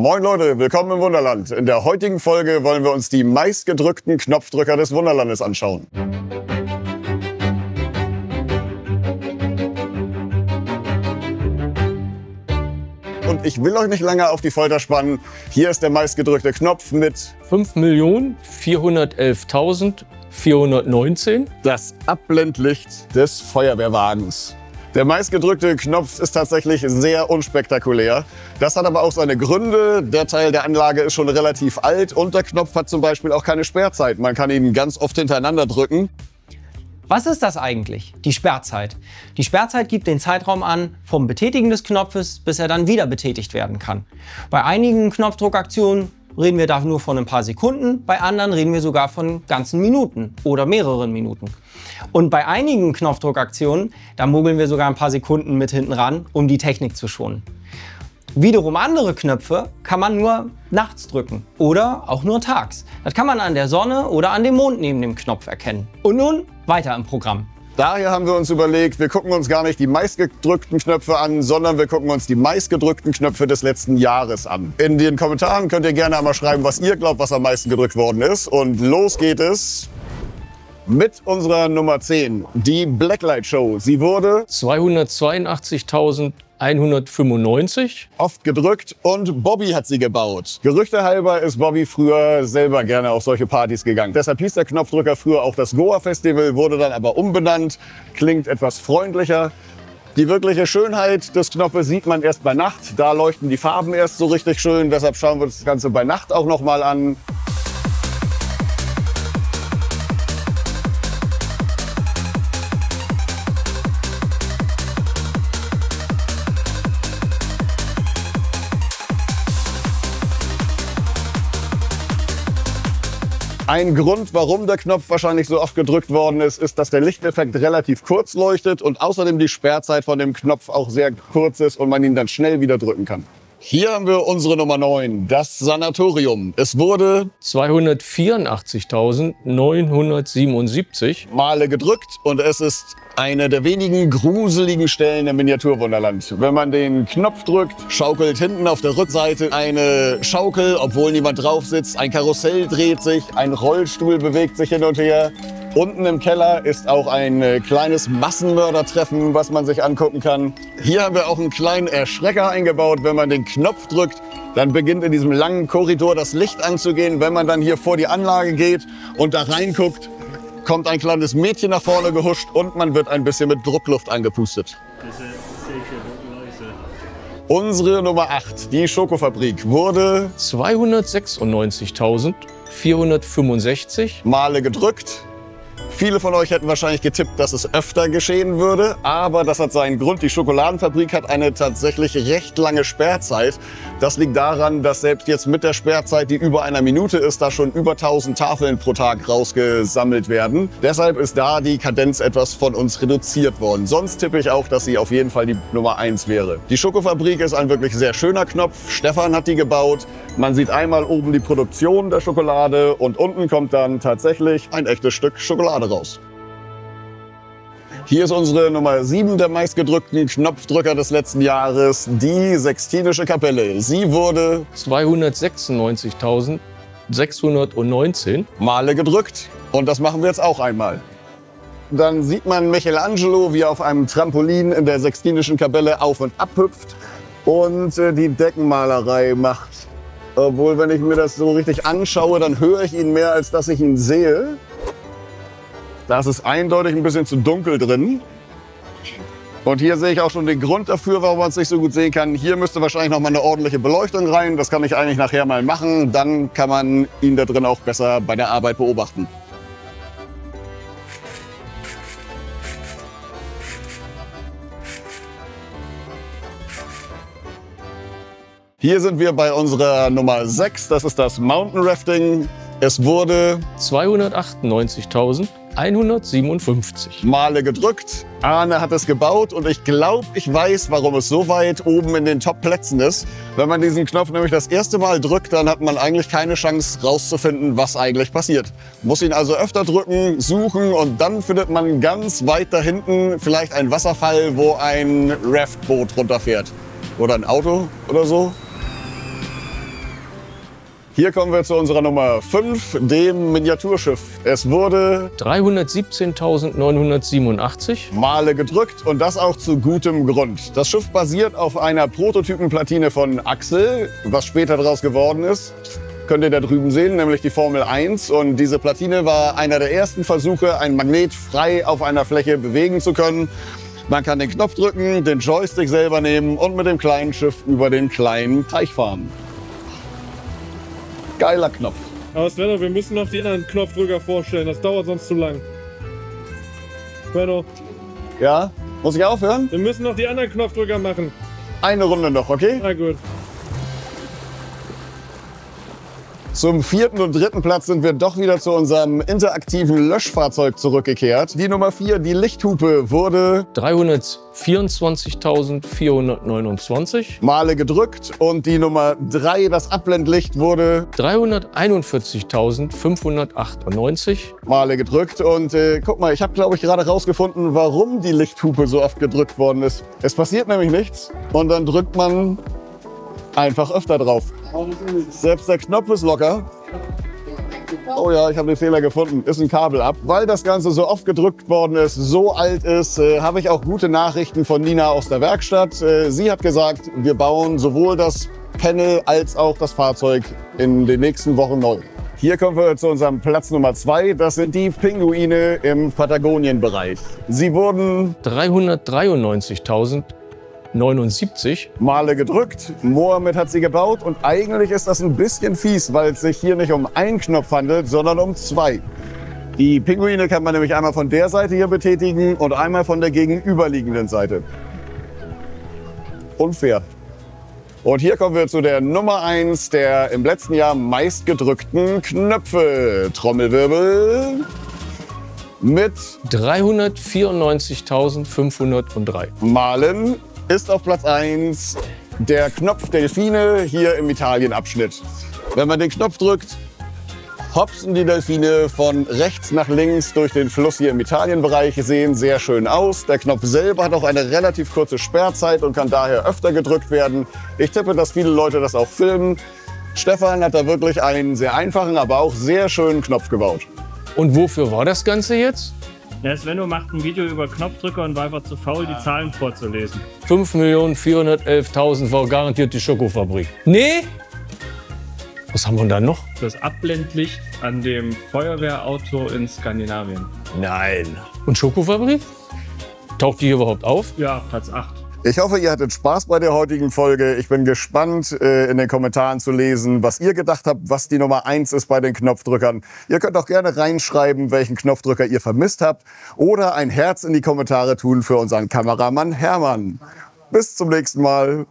Moin Leute, willkommen im Wunderland. In der heutigen Folge wollen wir uns die meistgedrückten Knopfdrücker des Wunderlandes anschauen. Und ich will euch nicht lange auf die Folter spannen. Hier ist der meistgedrückte Knopf mit 5.411.419. das Abblendlicht des Feuerwehrwagens. Der meistgedrückte Knopf ist tatsächlich sehr unspektakulär. Das hat aber auch seine Gründe. Der Teil der Anlage ist schon relativ alt und der Knopf hat zum Beispiel auch keine Sperrzeit. Man kann ihn ganz oft hintereinander drücken. Was ist das eigentlich, die Sperrzeit? Die Sperrzeit gibt den Zeitraum an vom Betätigen des Knopfes, bis er dann wieder betätigt werden kann. Bei einigen Knopfdruckaktionen reden wir da nur von ein paar Sekunden, bei anderen reden wir sogar von ganzen Minuten oder mehreren Minuten. Und bei einigen Knopfdruckaktionen, da mogeln wir sogar ein paar Sekunden mit hinten ran, um die Technik zu schonen. Wiederum andere Knöpfe kann man nur nachts drücken oder auch nur tags. Das kann man an der Sonne oder an dem Mond neben dem Knopf erkennen. Und nun weiter im Programm. Daher haben wir uns überlegt, wir gucken uns gar nicht die meistgedrückten Knöpfe an, sondern wir gucken uns die meistgedrückten Knöpfe des letzten Jahres an. In den Kommentaren könnt ihr gerne einmal schreiben, was ihr glaubt, was am meisten gedrückt worden ist. Und los geht es mit unserer Nummer 10, die Blacklight Show. Sie wurde 282.195. oft gedrückt und Bobby hat sie gebaut. Gerüchte halber ist Bobby früher selber gerne auf solche Partys gegangen. Deshalb hieß der Knopfdrücker früher auch das Goa Festival, wurde dann aber umbenannt, klingt etwas freundlicher. Die wirkliche Schönheit des Knopfes sieht man erst bei Nacht. Da leuchten die Farben erst so richtig schön, deshalb schauen wir uns das Ganze bei Nacht auch noch mal an. Ein Grund, warum der Knopf wahrscheinlich so oft gedrückt worden ist, ist, dass der Lichteffekt relativ kurz leuchtet und außerdem die Sperrzeit von dem Knopf auch sehr kurz ist und man ihn dann schnell wieder drücken kann. Hier haben wir unsere Nummer 9, das Sanatorium. Es wurde 284.977 Male gedrückt und es ist eine der wenigen gruseligen Stellen im Miniaturwunderland. Wenn man den Knopf drückt, schaukelt hinten auf der Rückseite eine Schaukel, obwohl niemand drauf sitzt. Ein Karussell dreht sich, ein Rollstuhl bewegt sich hin und her. Unten im Keller ist auch ein kleines Massenmördertreffen, was man sich angucken kann. Hier haben wir auch einen kleinen Erschrecker eingebaut. Wenn man den Knopf drückt, dann beginnt in diesem langen Korridor das Licht anzugehen. Wenn man dann hier vor die Anlage geht und da reinguckt, kommt ein kleines Mädchen nach vorne gehuscht und man wird ein bisschen mit Druckluft angepustet. Unsere Nummer 8, die Schokofabrik, wurde 296.465 Male gedrückt. Viele von euch hätten wahrscheinlich getippt, dass es öfter geschehen würde, aber das hat seinen Grund. Die Schokoladenfabrik hat eine tatsächlich recht lange Sperrzeit. Das liegt daran, dass selbst jetzt mit der Sperrzeit, die über einer Minute ist, da schon über 1000 Tafeln pro Tag rausgesammelt werden. Deshalb ist da die Kadenz etwas von uns reduziert worden. Sonst tippe ich auch, dass sie auf jeden Fall die Nummer 1 wäre. Die Schokofabrik ist ein wirklich sehr schöner Knopf. Stefan hat die gebaut. Man sieht einmal oben die Produktion der Schokolade und unten kommt dann tatsächlich ein echtes Stück Schokolade raus. Hier ist unsere Nummer 7 der meistgedrückten Knopfdrücker des letzten Jahres, die Sixtinische Kapelle. Sie wurde 296.619 Male gedrückt und das machen wir jetzt auch einmal. Dann sieht man Michelangelo, wie er auf einem Trampolin in der Sixtinischen Kapelle auf und ab hüpft und die Deckenmalerei macht. Obwohl, wenn ich mir das so richtig anschaue, dann höre ich ihn mehr, als dass ich ihn sehe. Da ist es eindeutig ein bisschen zu dunkel drin. Und hier sehe ich auch schon den Grund dafür, warum man es nicht so gut sehen kann. Hier müsste wahrscheinlich noch mal eine ordentliche Beleuchtung rein. Das kann ich eigentlich nachher mal machen. Dann kann man ihn da drin auch besser bei der Arbeit beobachten. Hier sind wir bei unserer Nummer 6. Das ist das Mountain Rafting. Es wurde 298.157 Male gedrückt. Arne hat es gebaut und ich glaube, ich weiß, warum es so weit oben in den Top-Plätzen ist. Wenn man diesen Knopf nämlich das erste Mal drückt, dann hat man eigentlich keine Chance rauszufinden, was eigentlich passiert. Muss ihn also öfter drücken, suchen und dann findet man ganz weit da hinten vielleicht einen Wasserfall, wo ein Raftboot runterfährt. Oder ein Auto oder so. Hier kommen wir zu unserer Nummer 5, dem Miniaturschiff. Es wurde 317.987. Male gedrückt und das auch zu gutem Grund. Das Schiff basiert auf einer Prototypenplatine von Axel, was später daraus geworden ist. Könnt ihr da drüben sehen, nämlich die Formel 1. Und diese Platine war einer der ersten Versuche, ein Magnet frei auf einer Fläche bewegen zu können. Man kann den Knopf drücken, den Joystick selber nehmen und mit dem kleinen Schiff über den kleinen Teich fahren. Geiler Knopf. Aber Svenno, wir müssen noch die anderen Knopfdrücker vorstellen, das dauert sonst zu lang. Svenno, Ja? Muss ich aufhören? wir müssen noch die anderen Knopfdrücker machen. Eine Runde noch, okay? Na gut. Zum 4. und 3. Platz sind wir doch wieder zu unserem interaktiven Löschfahrzeug zurückgekehrt. Die Nummer 4, die Lichthupe, wurde 324.429. Male gedrückt. Und die Nummer 3, das Abblendlicht, wurde 341.598. Male gedrückt. Und guck mal, ich habe, glaube ich, gerade rausgefunden, warum die Lichthupe so oft gedrückt worden ist. Es passiert nämlich nichts und dann drückt man einfach öfter drauf. Selbst der Knopf ist locker. Oh ja, ich habe den Fehler gefunden. Ist ein Kabel ab. Weil das Ganze so oft gedrückt worden ist, so alt ist, habe ich auch gute Nachrichten von Nina aus der Werkstatt. Sie hat gesagt, wir bauen sowohl das Panel als auch das Fahrzeug in den nächsten Wochen neu. Hier kommen wir zu unserem Platz Nummer 2. Das sind die Pinguine im Patagonienbereich. Sie wurden 393.079. Male gedrückt. Mohammed hat sie gebaut und eigentlich ist das ein bisschen fies, weil es sich hier nicht um einen Knopf handelt, sondern um 2. Die Pinguine kann man nämlich einmal von der Seite hier betätigen und einmal von der gegenüberliegenden Seite. Unfair. Und hier kommen wir zu der Nummer 1 der im letzten Jahr meistgedrückten Knöpfe. Trommelwirbel. Mit 394.503. Malen ist auf Platz 1 der Knopf Delfine hier im Italienabschnitt. Wenn man den Knopf drückt, hopsen die Delfine von rechts nach links durch den Fluss hier im Italienbereich, sehen sehr schön aus. Der Knopf selber hat auch eine relativ kurze Sperrzeit und kann daher öfter gedrückt werden. Ich tippe, dass viele Leute das auch filmen. Stefan hat da wirklich einen sehr einfachen, aber auch sehr schönen Knopf gebaut. Und wofür war das Ganze jetzt? Der Svenno macht ein Video über Knopfdrücker und war einfach zu faul, die Zahlen vorzulesen. 5.411.000 war garantiert die Schokofabrik. Nee? Was haben wir da noch? Das Abblendlicht an dem Feuerwehrauto in Skandinavien. Nein. Und Schokofabrik? Taucht die hier überhaupt auf? Ja, Platz 8. Ich hoffe, ihr hattet Spaß bei der heutigen Folge. Ich bin gespannt, in den Kommentaren zu lesen, was ihr gedacht habt, was die Nummer 1 ist bei den Knopfdrückern. Ihr könnt auch gerne reinschreiben, welchen Knopfdrücker ihr vermisst habt. Oder ein Herz in die Kommentare tun für unseren Kameramann Hermann. Bis zum nächsten Mal.